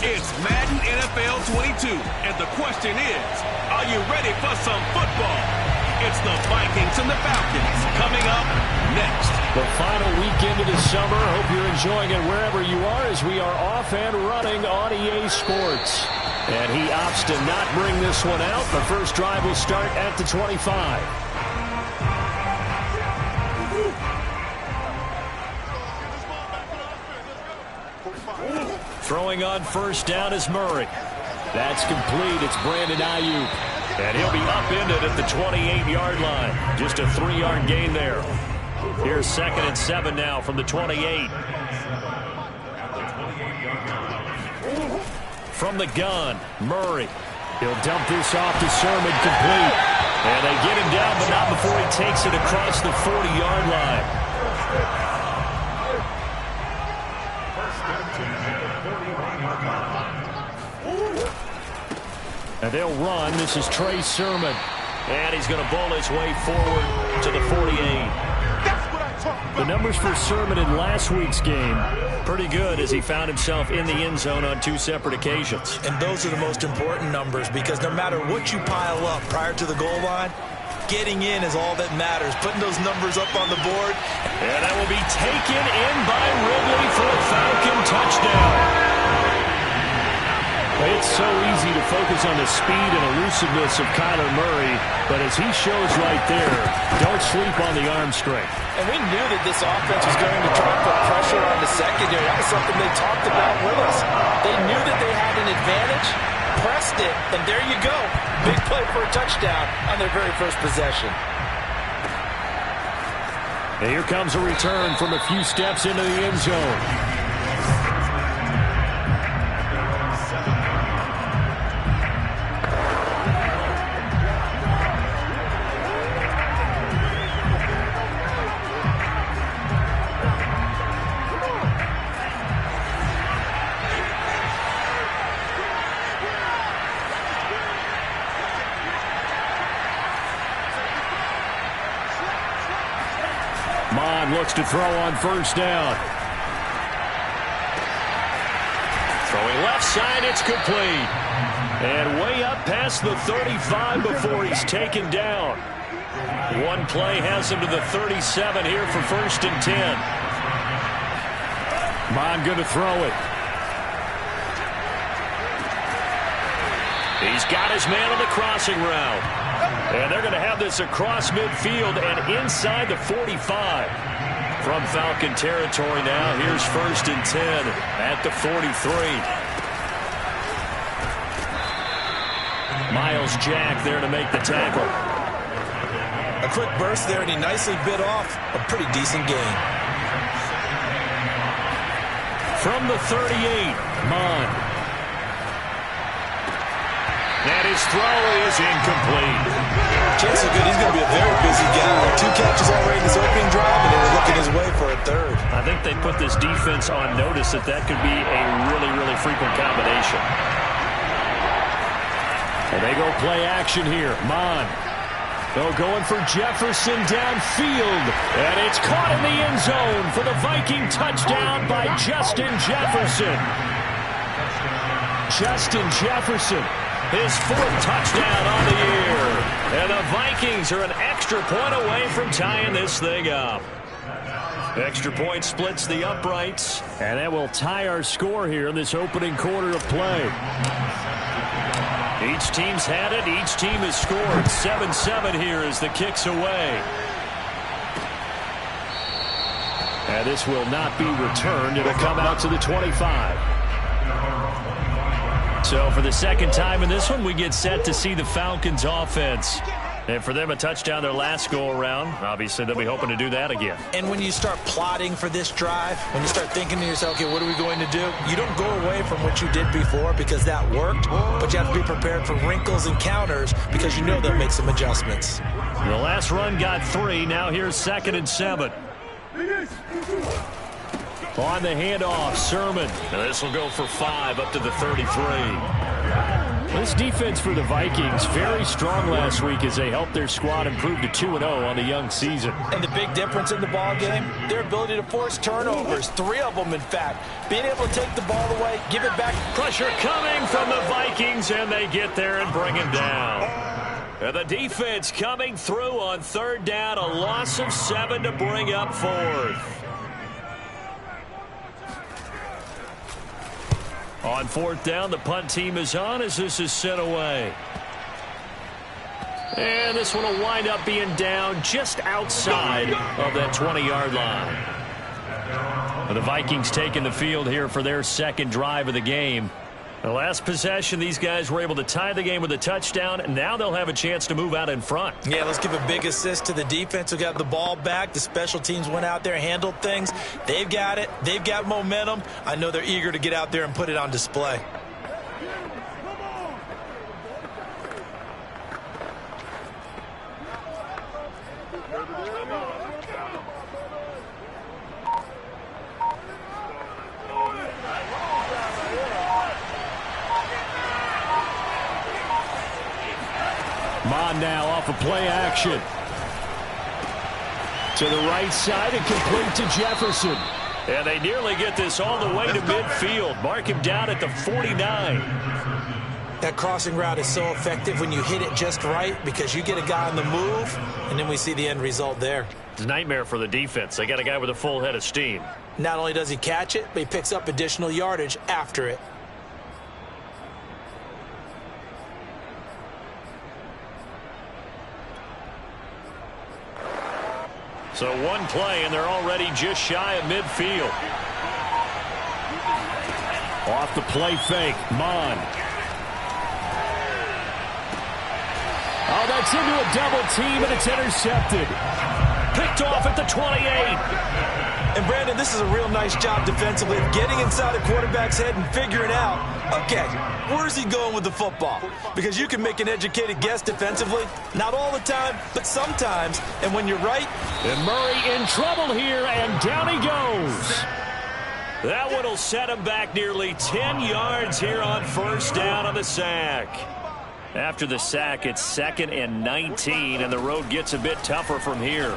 It's Madden NFL 22, and the question is, are you ready for some football? It's the Vikings and the Falcons coming up next. The final weekend of the summer. Hope you're enjoying it wherever you are as we are off and running on EA Sports. And he opts to not bring this one out. The first drive will start at the 25. Throwing on first down is Murray. That's complete. It's Brandon Ayuk. And he'll be upended at the 28-yard line. Just a 3-yard gain there. Here's 2nd and 7 now from the 28. From the gun, Murray. He'll dump this off to Sermon, complete. And they get him down, but not before he takes it across the 40-yard line. And they'll run. This is Trey Sermon. And he's going to bowl his way forward to the 48. The numbers for Sermon in last week's game, pretty good as he found himself in the end zone on 2 separate occasions. And those are the most important numbers because no matter what you pile up prior to the goal line, getting in is all that matters. Putting those numbers up on the board. And that will be taken in by Ridley for a Falcon touchdown. It's so easy to focus on the speed and elusiveness of Kyler Murray, but as he shows right there, don't sleep on the arm strength. And we knew that this offense was going to try to put pressure on the secondary. That was something they talked about with us. They knew that they had an advantage, pressed it, and there you go. Big play for a touchdown on their very first possession. And here comes a return from a few steps into the end zone. Looks to throw on first down. Throwing left side, it's complete. And way up past the 35 before he's taken down. One play has him to the 37 here for 1st and 10. Mon going to throw it. He's got his man on the crossing route. And they're going to have this across midfield and inside the 45. From Falcon territory now, here's 1st and 10 at the 43. Miles Jack there to make the tackle. A quick burst there, and he nicely bit off a pretty decent gain. From the 38, Mon. And his throw is incomplete. Chance is good. He's going to be a very busy guy. 2 catches already in this opening drive, and they're looking his way for a 3rd. I think they put this defense on notice that could be a really, really frequent combination. And they go play action here. Mon. They're going for Jefferson downfield. And it's caught in the end zone for the Viking touchdown by Justin Jefferson. Justin Jefferson. His 4th touchdown on the year. And the Vikings are an extra point away from tying this thing up. Extra point splits the uprights. And that will tie our score here in this opening quarter of play. Each team's had it. Each team has scored. 7-7 here as the kick's away. And this will not be returned. It'll come out to the 25. So for the 2nd time in this one, we get set to see the Falcons offense. And for them, a touchdown their last go-around. Obviously, they'll be hoping to do that again. And when you start plotting for this drive, when you start thinking to yourself, okay, what are we going to do? You don't go away from what you did before because that worked, but you have to be prepared for wrinkles and counters because you know they'll make some adjustments. The last run got 3. Now here's 2nd and 7. On the handoff, Sermon. Now this will go for 5 up to the 33. This defense for the Vikings, very strong last week as they helped their squad improve to 2-0 on the young season. And the big difference in the ball game, their ability to force turnovers, 3 of them in fact. Being able to take the ball away, give it back. Pressure coming from the Vikings, and they get there and bring him down. And the defense coming through on 3rd down, a loss of 7 to bring up 4th. On 4th down, the punt team is on as this is sent away. And this one will wind up being down just outside of that 20-yard line. The Vikings taking the field here for their 2nd drive of the game. The last possession, these guys were able to tie the game with a touchdown, and now they'll have a chance to move out in front. Yeah, let's give a big assist to the defense who got the ball back. The special teams went out there, handled things. They've got it. They've got momentum. I know they're eager to get out there and put it on display. Mon now off of play action. To the right side and complete to Jefferson. And they nearly get this all the way to midfield. Mark him down at the 49. That crossing route is so effective when you hit it just right because you get a guy on the move, and then we see the end result there. It's a nightmare for the defense. They got a guy with a full head of steam. Not only does he catch it, but he picks up additional yardage after it. So one play, and they're already just shy of midfield. Off the play fake, Mon. Oh, that's into a double team, and it's intercepted. Picked off at the 28. And, Brandon, this is a real nice job defensively of getting inside a quarterback's head and figuring out, okay, where's he going with the football? Because you can make an educated guess defensively. Not all the time, but sometimes. And when you're right. And Murray in trouble here, and down he goes. That one will set him back nearly 10 yards here on 1st down on the sack. After the sack, it's 2nd and 19, and the road gets a bit tougher from here.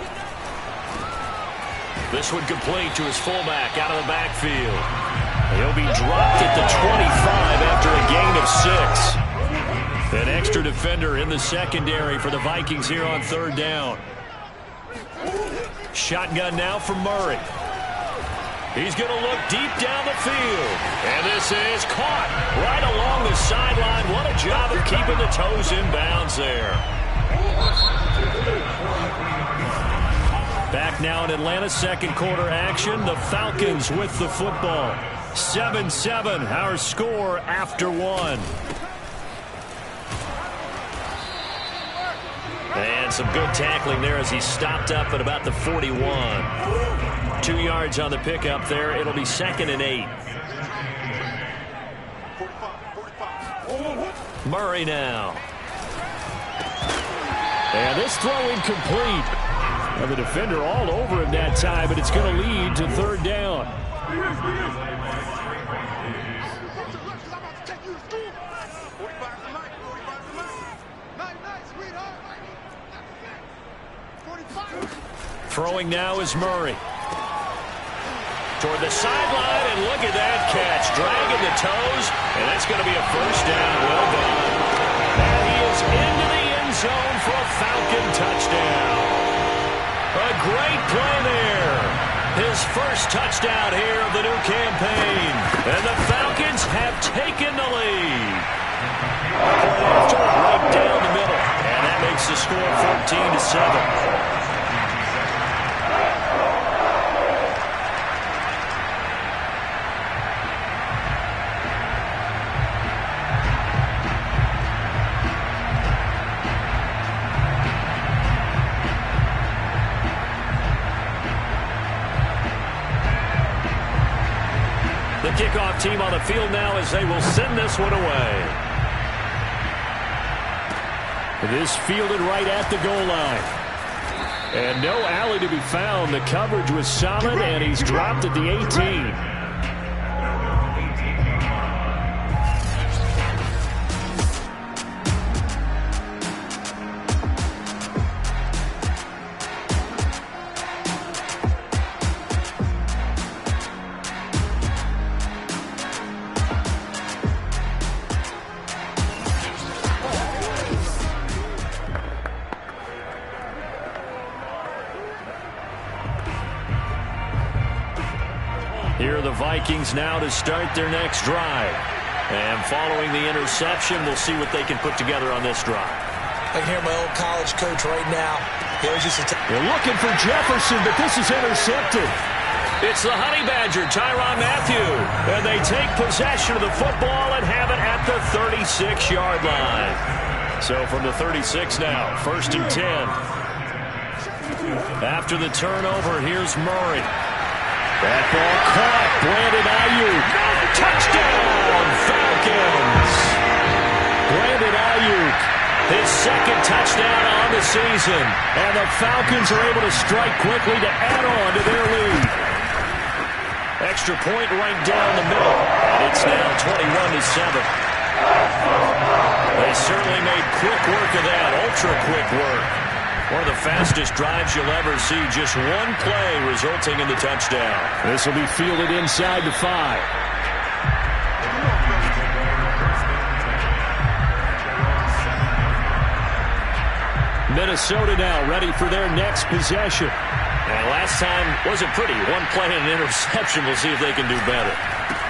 This one complete to his fullback out of the backfield. He'll be dropped at the 25 after a gain of 6. An extra defender in the secondary for the Vikings here on 3rd down. Shotgun now from Murray. He's going to look deep down the field. And this is caught right along the sideline. What a job of keeping the toes in bounds there. Back now in Atlanta, 2nd quarter action. The Falcons with the football. 7-7, our score after 1. And some good tackling there as he stopped up at about the 41. 2 yards on the pickup there. It'll be 2nd and 8. Murray now. And this throw incomplete. And the defender all over him that time, but it's going to lead to 3rd down. Throwing now is Murray. Toward the sideline, and look at that catch. Dragging the toes, and that's going to be a 1st down. Well done. And he is into the end zone for a Falcon touchdown. A great play there. His first touchdown here of the new campaign. And the Falcons have taken the lead. Right down the middle. And that makes the score 14-7. The kickoff team on the field now as they will send this one away. This fielded right at the goal line. And no alley to be found. The coverage was solid, and he's dropped at the 18. Here are the Vikings now to start their next drive. And following the interception, we'll see what they can put together on this drive. I can hear my old college coach right now. They're looking for Jefferson, but this is intercepted. It's the Honey Badger, Tyrann Mathieu. And they take possession of the football and have it at the 36-yard line. So from the 36 now, 1st and 10. After the turnover, here's Murray. That ball caught. Brandon Ayuk. Touchdown, Falcons. Brandon Ayuk, his second touchdown on the season. And the Falcons are able to strike quickly to add on to their lead. Extra point right down the middle. And it's now 21-7. They certainly made quick work of that. Ultra quick work. One of the fastest drives you'll ever see. Just one play resulting in the touchdown. This will be fielded inside the 5. Minnesota now ready for their next possession. And last time wasn't pretty. One play and an interception. We'll see if they can do better.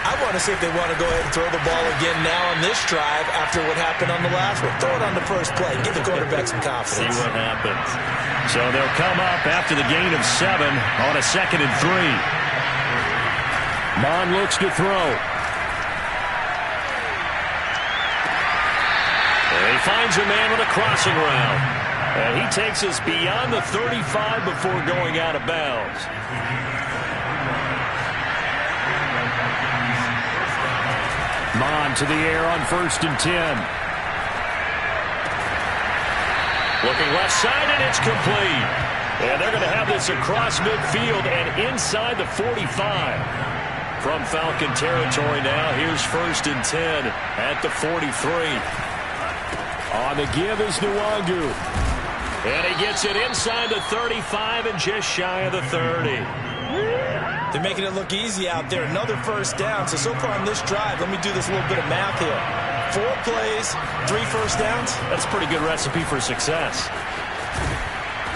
I want to see if they want to go ahead and throw the ball again now on this drive after what happened on the last one. Throw it on the first play. Give the quarterback some confidence. See what happens. So they'll come up after the gain of 7 on a 2nd and 3. Mond looks to throw. And he finds a man with a crossing route. And he takes us beyond the 35 before going out of bounds. Mond to the air on 1st and 10. Looking left side, and it's complete. And they're going to have this across midfield and inside the 45. From Falcon territory now, here's 1st and 10 at the 43. On the give is Nwangu. And he gets it inside the 35 and just shy of the 30. They're making it look easy out there. Another first down. So far on this drive, let me do this little bit of math here. 4 plays, 3 first downs. That's a pretty good recipe for success.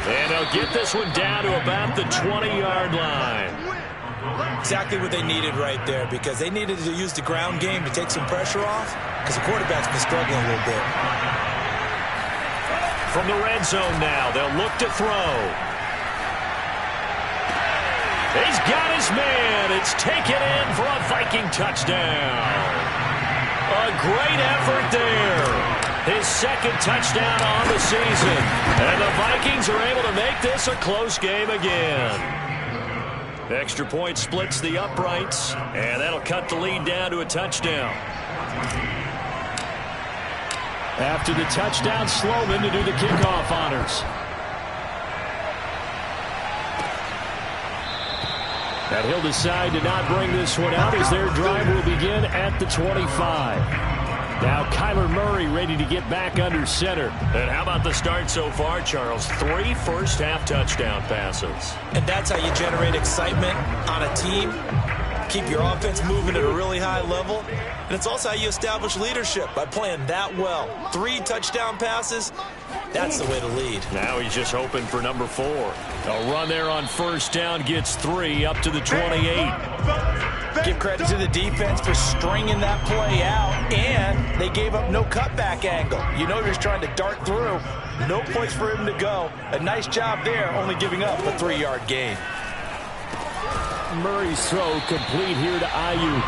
And they'll get this one down to about the 20-yard line. Exactly what they needed right there, because they needed to use the ground game to take some pressure off, because the quarterback's been struggling a little bit. From the red zone now, they'll look to throw. He's got his man. It's taken in for a Viking touchdown. A great effort there. His 2nd touchdown on the season. And the Vikings are able to make this a close game again. Extra point splits the uprights, and that'll cut the lead down to a touchdown. After the touchdown, Sloman to do the kickoff honors. And he'll decide to not bring this one out as their drive will begin at the 25. Now Kyler Murray ready to get back under center. And how about the start so far, Charles? 3 first-half touchdown passes. And that's how you generate excitement on a team. Keep your offense moving at a really high level. And it's also how you establish leadership, by playing that well. 3 touchdown passes. That's the way to lead. Now he's just hoping for number 4. A run there on 1st down gets 3 up to the 28. Give credit to the defense for stringing that play out, and they gave up no cutback angle. You know he was trying to dart through. No place for him to go. A nice job there, only giving up a 3-yard gain. Murray's throw complete here to Ayuk.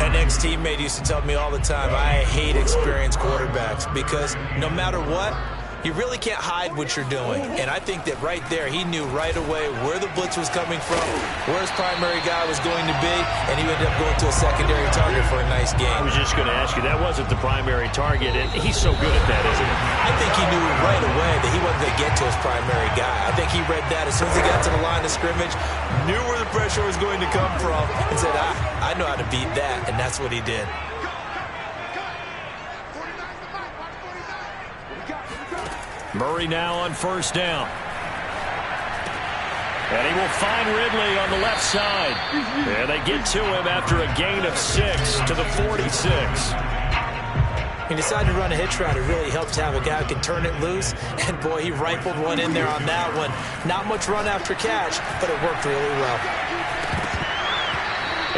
An ex-teammate used to tell me all the time, I hate experienced quarterbacks, because no matter what, you really can't hide what you're doing. And I think that right there, he knew right away where the blitz was coming from, where his primary guy was going to be, and he ended up going to a secondary target for a nice game. I was just going to ask you, that wasn't the primary target, and he's so good at that, isn't he? I think he knew right away that he wasn't going to get to his primary guy. I think he read that as soon as he got to the line of scrimmage, knew where the pressure was going to come from, and said, I know how to beat that, and that's what he did. Murray now on 1st down. And he will find Ridley on the left side. And they get to him after a gain of 6 to the 46. He decided to run a hitch route. It really helps to have a guy who can turn it loose. And, boy, he rifled one in there on that one. Not much run after catch, but it worked really well.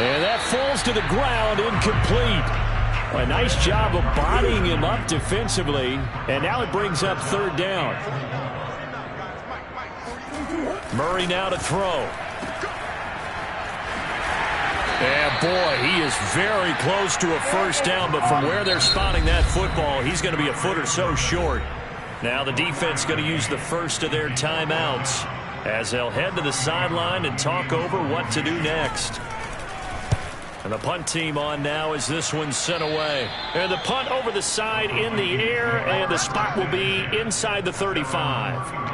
And that falls to the ground, incomplete. A nice job of bodying him up defensively. And now it brings up third down. Murray now to throw. And, boy, he is very close to a first down, but from where they're spotting that football, he's going to be a foot or so short. Now the defense going to use the first of their timeouts as they'll head to the sideline and talk over what to do next. And the punt team on now as this one's sent away. And the punt over the side in the air, and the spot will be inside the 35.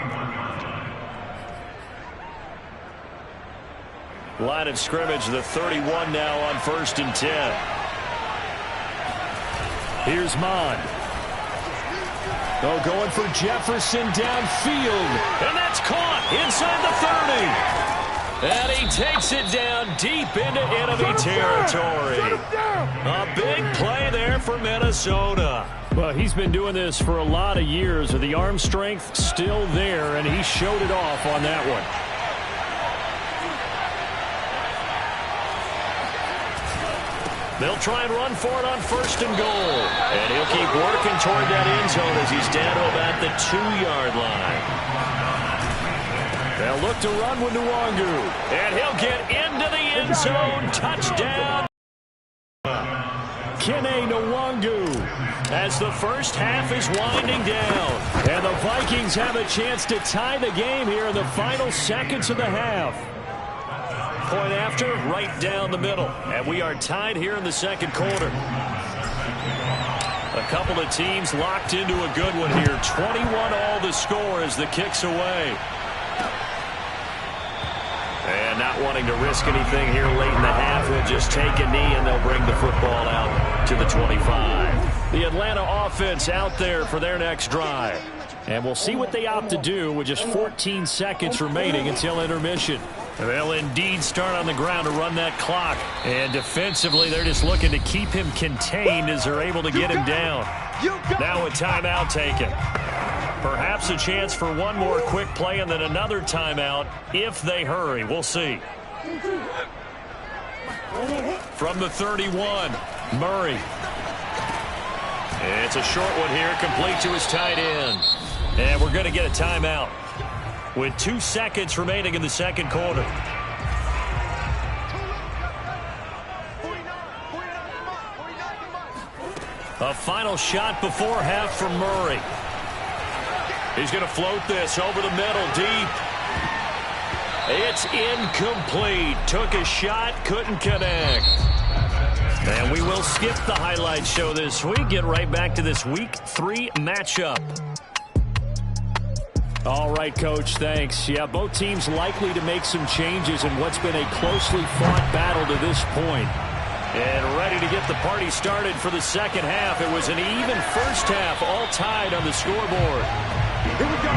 Line of scrimmage, the 31 now on 1st and 10. Here's Mond. Oh, going for Jefferson downfield. And that's caught inside the 30. And he takes it down deep into enemy territory. A big play there for Minnesota. Well, he's been doing this for a lot of years. The arm strength still there, and he showed it off on that one. They'll try and run for it on 1st and goal. And he'll keep working toward that end zone as he's down to about the 2-yard line. They'll look to run with Nwangu. And he'll get into the end zone. Touchdown. Kene Nwangu as the first half is winding down. And the Vikings have a chance to tie the game here in the final seconds of the half. Point after, right down the middle. And we are tied here in the second quarter. A couple of teams locked into a good one here. 21 all the score as the kick's away. And not wanting to risk anything here late in the half, he'll just take a knee and they'll bring the football out to the 25. The Atlanta offense out there for their next drive. And we'll see what they opt to do with just 14 seconds remaining until intermission. They'll indeed start on the ground to run that clock. And defensively, they're just looking to keep him contained as they're able to get him down. Now a timeout taken. Perhaps a chance for one more quick play and then another timeout if they hurry. We'll see. From the 31, Murray. It's a short one here, complete to his tight end. And we're going to get a timeout with 2 seconds remaining in the second quarter. A final shot before half from Murray. He's going to float this over the middle deep. It's incomplete. Took a shot, couldn't connect. And we will skip the highlight show this week. Get right back to this Week 3 matchup. All right, Coach, thanks. Yeah, both teams likely to make some changes in what's been a closely fought battle to this point. And ready to get the party started for the second half. It was an even first half, all tied on the scoreboard. Here we go.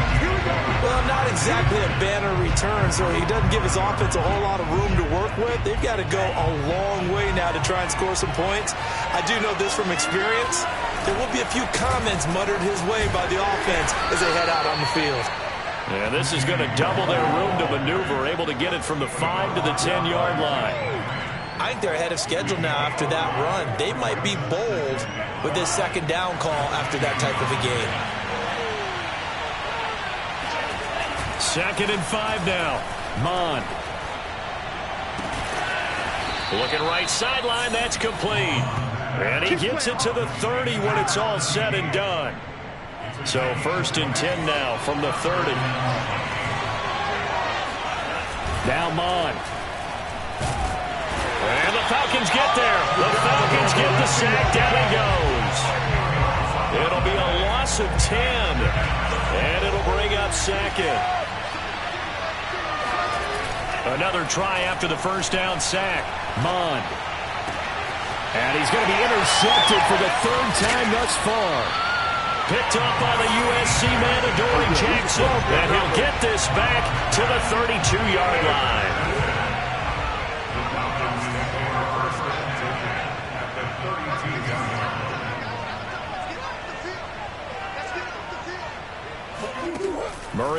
Well, not exactly a banner return, so he doesn't give his offense a whole lot of room to work with. They've got to go a long way now to try and score some points. I do know this from experience. There will be a few comments muttered his way by the offense as they head out on the field. And this is going to double their room to maneuver, able to get it from the 5 to the 10-yard line. I think they're ahead of schedule now after that run. They might be bold with this second down call after that type of a game. 2nd and 5 now. Mond. Looking right sideline. That's complete. And he gets it to the 30 when it's all said and done. So 1st and 10 now from the 30. Now Mond. And the Falcons get there. The Falcons get the sack. Down he goes. It'll be a loss of 10. And it'll bring up 2nd. Another try after the first down sack. Mond. And he's going to be intercepted for the 3rd time thus far. Picked up by the USC man, Adoree Jackson. And he'll get this back to the 32-yard line.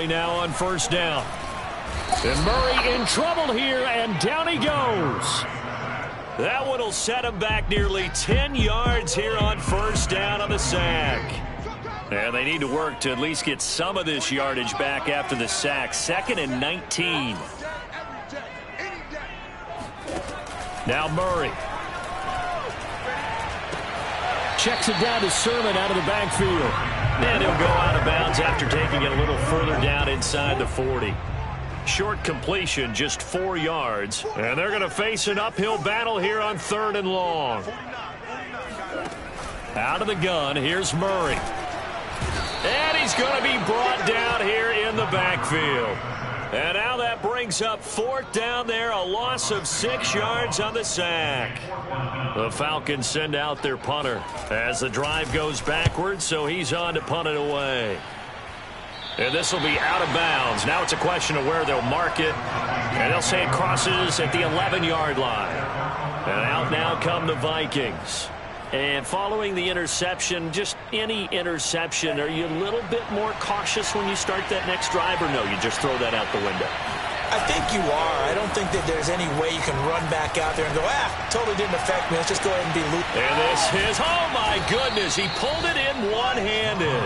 Murray now on first down. And Murray in trouble here, and down he goes. That one will set him back nearly 10 yards here on first down on the sack. And they need to work to at least get some of this yardage back after the sack. 2nd and 19. Now Murray. Checks it down to Sermon out of the backfield. And he'll go out of bounds after taking it a little further down inside the 40. Short completion, just 4 yards. And they're going to face an uphill battle here on 3rd and long. Out of the gun, here's Murray. And he's going to be brought down here in the backfield. And now that brings up 4th down there, a loss of 6 yards on the sack. The Falcons send out their punter as the drive goes backwards, so he's on to punt it away. And this will be out of bounds. Now it's a question of where they'll mark it. And they'll say it crosses at the 11-yard line. And out now come the Vikings. And following the interception, just any interception, are you a little bit more cautious when you start that next drive, or no, you just throw that out the window? I think you are. I don't think that there's any way you can run back out there and go, totally didn't affect me. Let's just go ahead and be loose. And this is, oh my goodness, he pulled it in one-handed.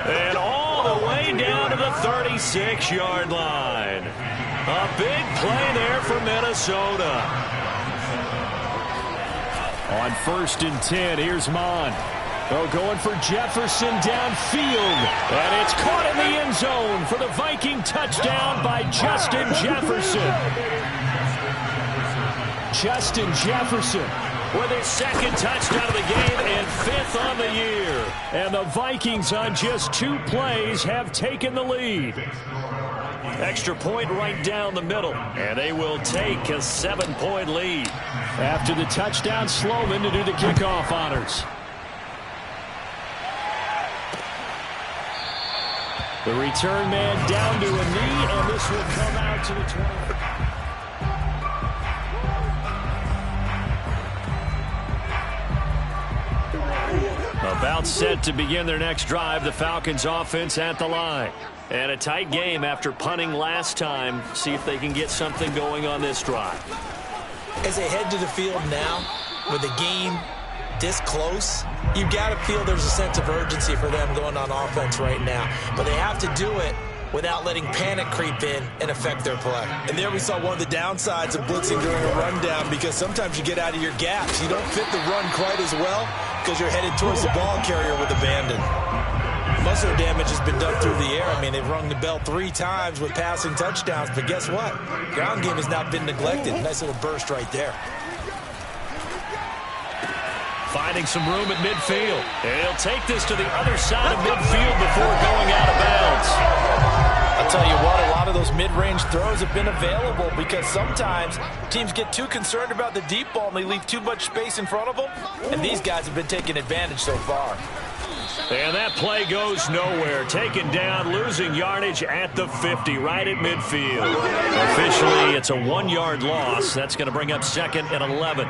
And all the way down to the 36-yard line. A big play there for Minnesota. On 1st and 10, here's Mon. Going for Jefferson downfield. And it's caught in the end zone for the Viking touchdown by Justin Jefferson. Justin Jefferson with his 2nd touchdown of the game and 5th on the year. And the Vikings on just 2 plays have taken the lead. Extra point right down the middle. And they will take a 7-point lead. After the touchdown, Sloman to do the kickoff honors. The return man down to a knee, and this will come out to the 20. About set to begin their next drive, the Falcons offense at the line. And a tight game after punting last time. See if they can get something going on this drive. As they head to the field now, with the game this close, you've got to feel there's a sense of urgency for them going on offense right now. But they have to do it without letting panic creep in and affect their play. And there we saw one of the downsides of blitzing during a rundown, because sometimes you get out of your gaps. You don't fit the run quite as well because you're headed towards the ball carrier with abandon. Most of their damage has been done through the air. I mean, they've rung the bell 3 times with passing touchdowns, but guess what? Ground game has not been neglected. Nice little burst right there. Finding some room at midfield. And he'll take this to the other side of midfield before going out of bounds. I'll tell you what, a lot of those mid-range throws have been available because sometimes teams get too concerned about the deep ball and they leave too much space in front of them. And these guys have been taking advantage so far. And that play goes nowhere. Taken down, losing yardage at the 50, right at midfield. Officially, it's a 1-yard loss. That's going to bring up 2nd and 11.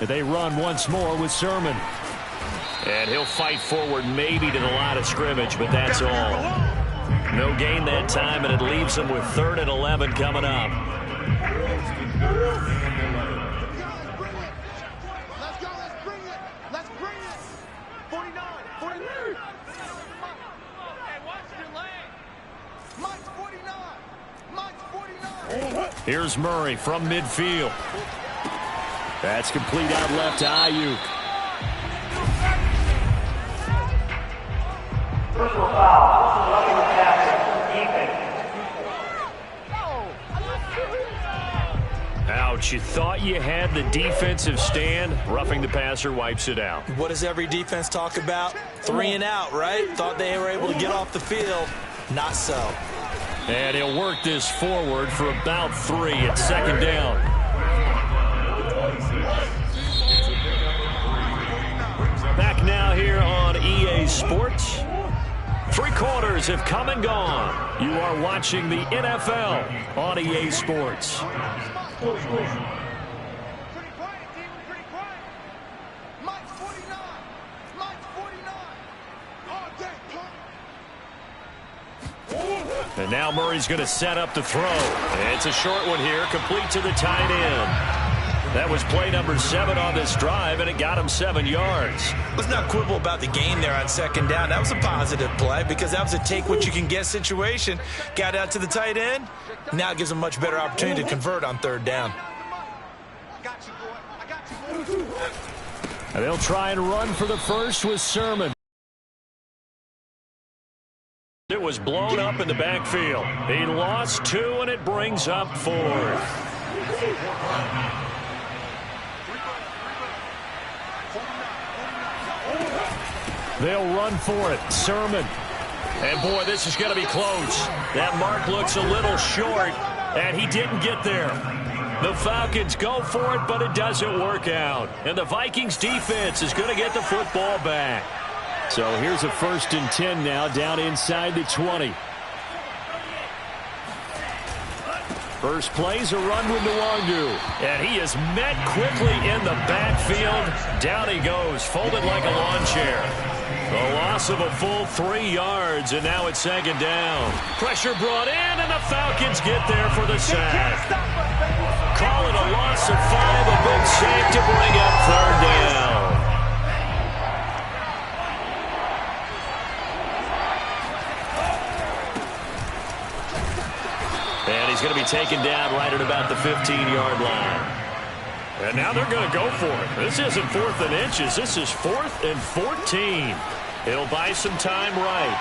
They run once more with Sermon. And he'll fight forward maybe to the line of scrimmage, but that's all. No gain that time, and it leaves them with 3rd and 11 coming up. Here's Murray from midfield. That's complete out left to Ayuk. Personal foul. Roughing the passer. Defense. Ouch, you thought you had the defensive stand. Roughing the passer wipes it out. What does every defense talk about? 3 and out, right? Thought they were able to get off the field. Not so. And he'll work this forward for about 3 at 2nd down. Back now here on EA Sports. 3 quarters have come and gone. You are watching the NFL on EA Sports. Mike's 49. Mike's 49. All day. Now Murray's going to set up the throw. It's a short one here, complete to the tight end. That was play number 7 on this drive, and it got him 7 yards. Let's not quibble about the gain there on second down. That was a positive play because that was a take-what-you-can-get situation. Got out to the tight end. Now it gives him a much better opportunity to convert on third down. And they'll try and run for the first with Sermon. It was blown up in the backfield. He lost 2, and it brings up 4th. They'll run for it. Sermon. And, boy, this is going to be close. That mark looks a little short, and he didn't get there. The Falcons go for it, but it doesn't work out. And the Vikings defense is going to get the football back. So here's a 1st and 10 now, down inside the 20. First play's a run with Nwangu. And he is met quickly in the backfield. Down he goes, folded like a lawn chair. A loss of a full 3 yards, and now it's 2nd down. Pressure brought in, and the Falcons get there for the sack. Call it a loss of 5, a big sack to bring up 3rd down. And he's going to be taken down right at about the 15-yard line. And now they're going to go for it. This isn't 4th and inches. This is 4th and 14. It'll buy some time right.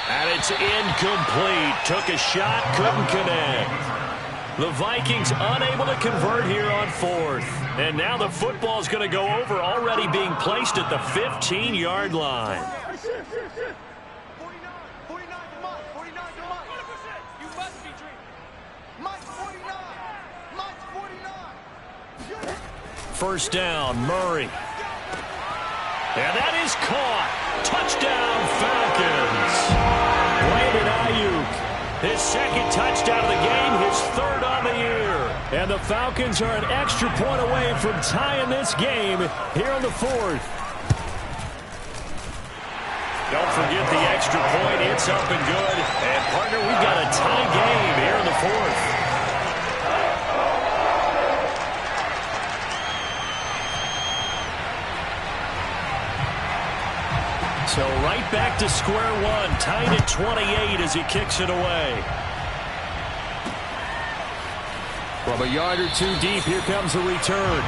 And it's incomplete. Took a shot, couldn't connect. The Vikings unable to convert here on 4th. And now the football's going to go over, already being placed at the 15-yard line. First down, Murray. And that is caught. Touchdown, Falcons. Brandon Ayuk, his 2nd touchdown of the game, his 3rd on the year. And the Falcons are an extra point away from tying this game here in the 4th. Don't forget the extra point. It's up and good. And, partner, we've got a tie game here in the 4th. So right back to square one, tied at 28 as he kicks it away. From a yard or 2 deep, here comes a return.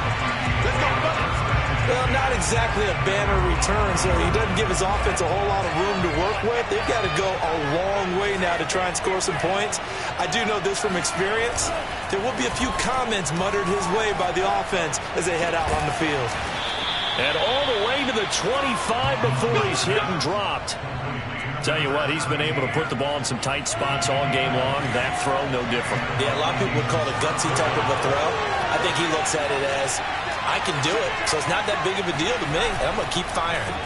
Well, not exactly a banner return, so he doesn't give his offense a whole lot of room to work with. They've got to go a long way now to try and score some points. I do know this from experience. There will be a few comments muttered his way by the offense as they head out on the field. And all the way to the 25 before he's hit and dropped. Tell you what, he's been able to put the ball in some tight spots all game long. That throw, no different. Yeah, a lot of people would call it a gutsy type of a throw. I think he looks at it as, I can do it, so it's not that big of a deal to me. I'm going to keep firing.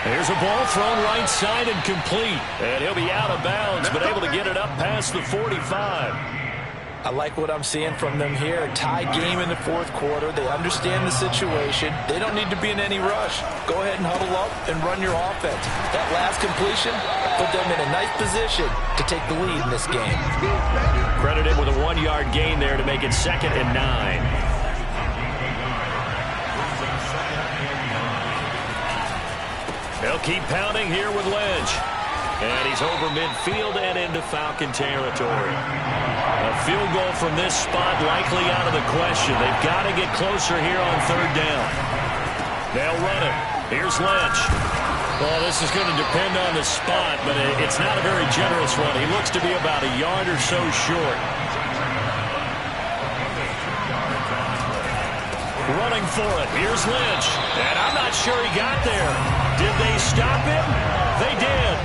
There's a ball thrown right side and complete. And he'll be out of bounds, but able to get it up past the 45. I like what I'm seeing from them here. Tie game in the 4th quarter. They understand the situation. They don't need to be in any rush. Go ahead and huddle up and run your offense. That last completion put them in a nice position to take the lead in this game. Credited with a 1-yard gain there to make it 2nd and 9. They'll keep pounding here with Lynch. And he's over midfield and into Falcon territory. A field goal from this spot likely out of the question. They've got to get closer here on 3rd down. They'll run it. Here's Lynch. Well, this is going to depend on the spot, but it's not a very generous one. He looks to be about a yard or so short. Running for it. Here's Lynch. And I'm not sure he got there. Did they stop him? They did.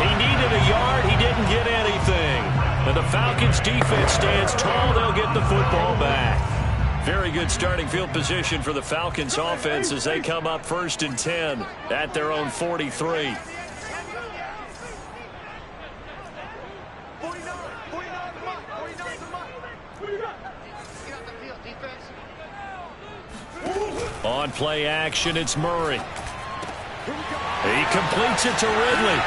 He needed a yard. He didn't get anything. And the Falcons defense stands tall. They'll get the football back. Very good starting field position for the Falcons offense as they come up 1st and 10 at their own 43. On play action, it's Murray. He completes it to Ridley.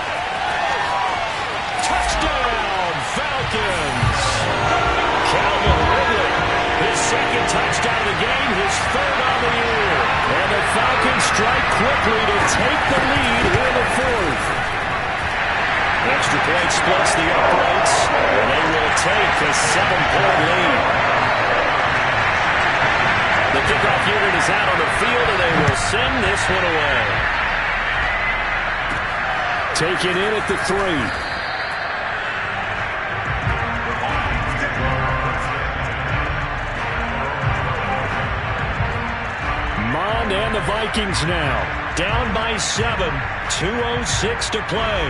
forced out of the game, his third on the year. And the Falcons strike quickly to take the lead here in the fourth. Extra point splits the uprights, and they will take a 7-point lead. The kickoff unit is out on the field, and they will send this one away. Taken in at the 3. And the Vikings now down by 7, 2:06 to play.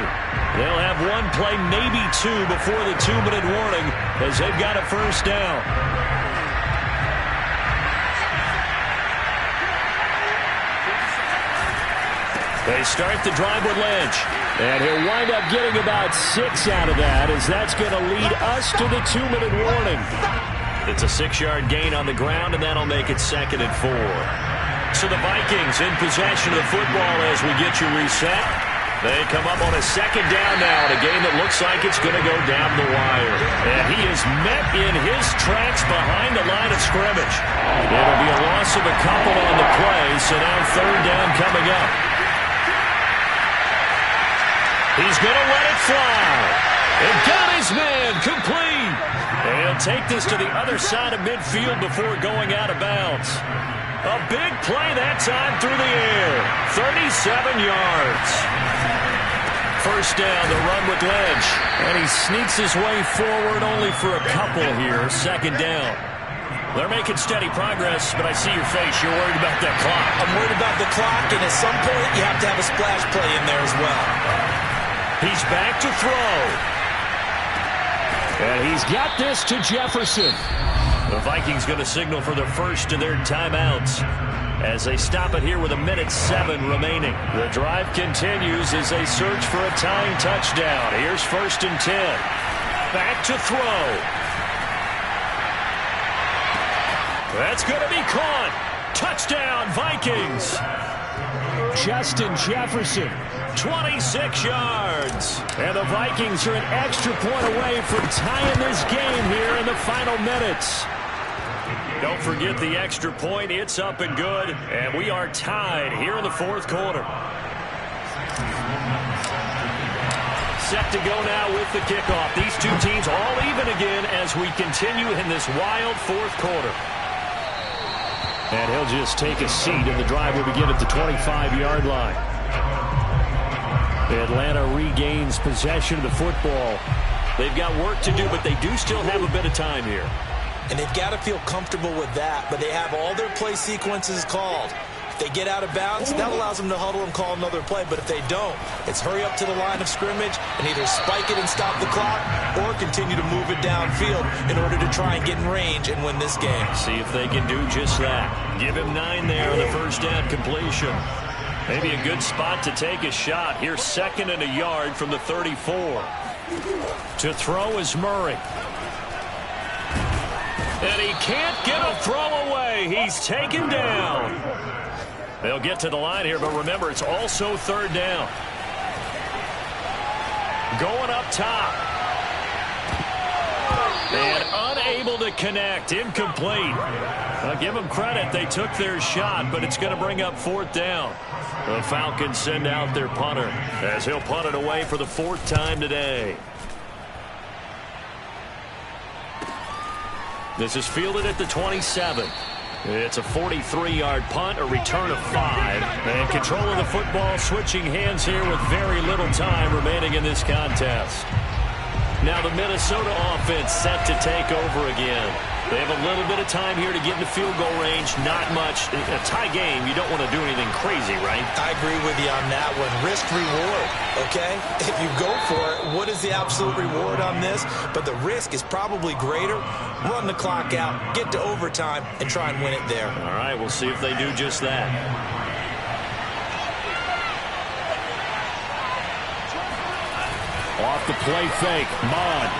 They'll have one play, maybe two, before the 2-minute warning as they've got a first down. They start the drive with Lynch, and he'll wind up getting about 6 out of that, as that's going to lead us to the 2-minute warning. It's a 6-yard gain on the ground, and that'll make it 2nd and 4. So the Vikings in possession of the football as we get you reset. They come up on a 2nd down now in a game that looks like it's going to go down the wire. And he is met in his tracks behind the line of scrimmage. It'll be a loss of a couple on the play, so now 3rd down coming up. He's going to let it fly. And got his man complete. And he'll take this to the other side of midfield before going out of bounds. A big play that time through the air. 37 yards. First down, the run with Lynch. And he sneaks his way forward only for a couple here. 2nd down. They're making steady progress, but I see your face. You're worried about that clock. I'm worried about the clock, and at some point you have to have a splash play in there as well. He's back to throw. And he's got this to Jefferson. The Vikings going to signal for the first of their timeouts as they stop it here with 1:07 remaining. The drive continues as they search for a tying touchdown. Here's 1st and 10. Back to throw. That's going to be caught. Touchdown, Vikings. Justin Jefferson, 26 yards. And the Vikings are an extra point away from tying this game here in the final minutes. Don't forget the extra point. It's up and good. And we are tied here in the 4th quarter. Set to go now with the kickoff. These two teams all even again as we continue in this wild 4th quarter. And he'll just take a seat, and the drive will begin at the 25-yard line. Atlanta regains possession of the football. They've got work to do, but they do still have a bit of time here. And they've got to feel comfortable with that, but they have all their play sequences called. If they get out of bounds, that allows them to huddle and call another play, but if they don't, it's hurry up to the line of scrimmage and either spike it and stop the clock or continue to move it downfield in order to try and get in range and win this game. See if they can do just that. Give him 9 there on the first down completion. Maybe a good spot to take a shot. Here's 2nd and a yard from the 34. To throw is Murray. And he can't get a throw away. He's taken down. They'll get to the line here, but remember, it's also 3rd down. Going up top. And unable to connect. Incomplete. I'll give them credit. They took their shot, but it's going to bring up 4th down. The Falcons send out their punter as he'll punt it away for the 4th time today. This is fielded at the 27. It's a 43-yard punt, a return of 5. And control of the football, switching hands here with very little time remaining in this contest. Now the Minnesota offense set to take over again. They have a little bit of time here to get into field goal range. Not much. A tie game, you don't want to do anything crazy, right? I agree with you on that one. Risk-reward, okay? If you go for it, what is the absolute reward on this? But the risk is probably greater. Run the clock out, get to overtime, and try and win it there. All right, we'll see if they do just that. Off the play fake, Mond.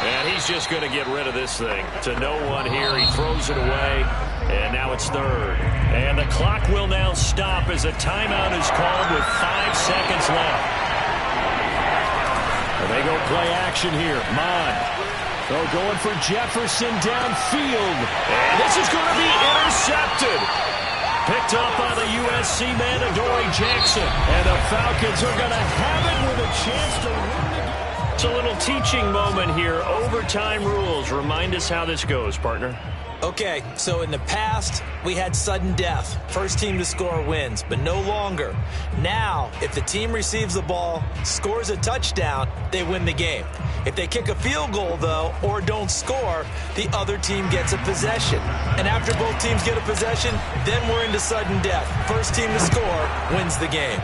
And he's just going to get rid of this thing. To no one here. He throws it away. And now it's 3rd. And the clock will now stop as a timeout is called with 5 seconds left. And they go play action here. Mond Oh, going for Jefferson downfield. And this is going to be intercepted. Picked up by the USC man, Adoree Jackson. And the Falcons are going to have it with a chance to win the game. It's a little teaching moment here. Overtime rules. Remind us how this goes, partner. Okay, so in the past, we had sudden death. First team to score wins, but no longer. Now, if the team receives the ball, scores a touchdown, they win the game. If they kick a field goal, though, or don't score, the other team gets a possession. And after both teams get a possession, then we're into sudden death. First team to score wins the game.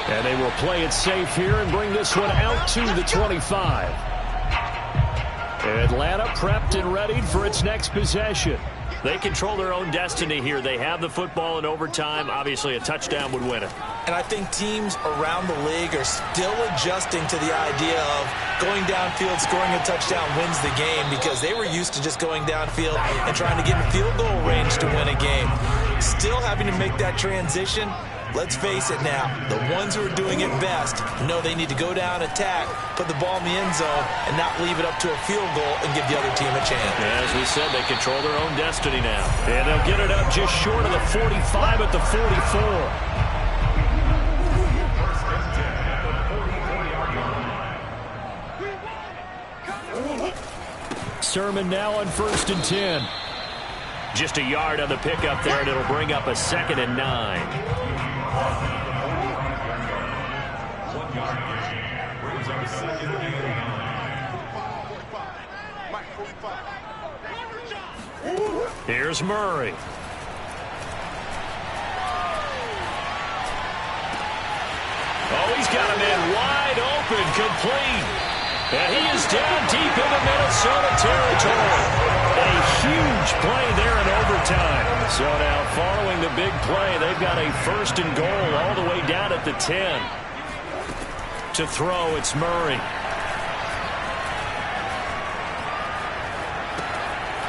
And they will play it safe here and bring this one out to the 25. Atlanta prepped and readied for its next possession. They control their own destiny here. They have the football in overtime. Obviously, a touchdown would win it. And I think teams around the league are still adjusting to the idea of going downfield, scoring a touchdown wins the game, because they were used to just going downfield and trying to get in field goal range to win a game. Still having to make that transition. Let's face it now, the ones who are doing it best know they need to go down, attack, put the ball in the end zone, and not leave it up to a field goal and give the other team a chance. As we said, they control their own destiny now. And they'll get it up just short of the 45 at the 44. Sermon now on 1st and 10. Just a yard on the pickup there, and it'll bring up a 2nd and 9. Here's Murray. Oh, he's got a man wide open, complete. And he is down deep into Minnesota territory. A huge play there in overtime. So now, following the big play, they've got a 1st and goal all the way down at the 10. To throw, it's Murray.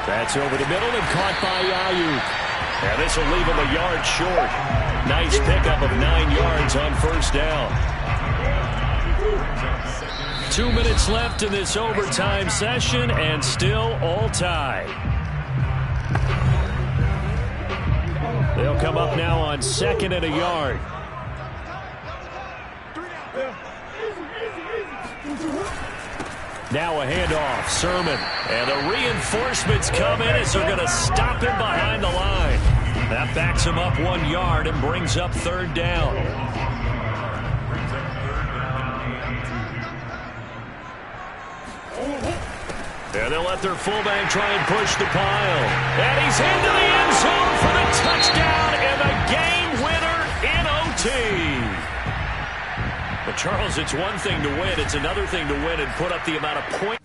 That's over the middle and caught by Ayuk. And this will leave him a yard short. Nice pickup of 9 yards on 1st down. 2 minutes left in this overtime session, and still all tied. They'll come up now on 2nd and a yard. Now a handoff, Sermon. And the reinforcements come in as they're going to stop him behind the line. That backs him up 1 yard and brings up 3rd down. And they'll let their fullback try and push the pile. And he's into the end zone for the touchdown and the game winner in OT. But, Charles, it's one thing to win. It's another thing to win and put up the amount of points.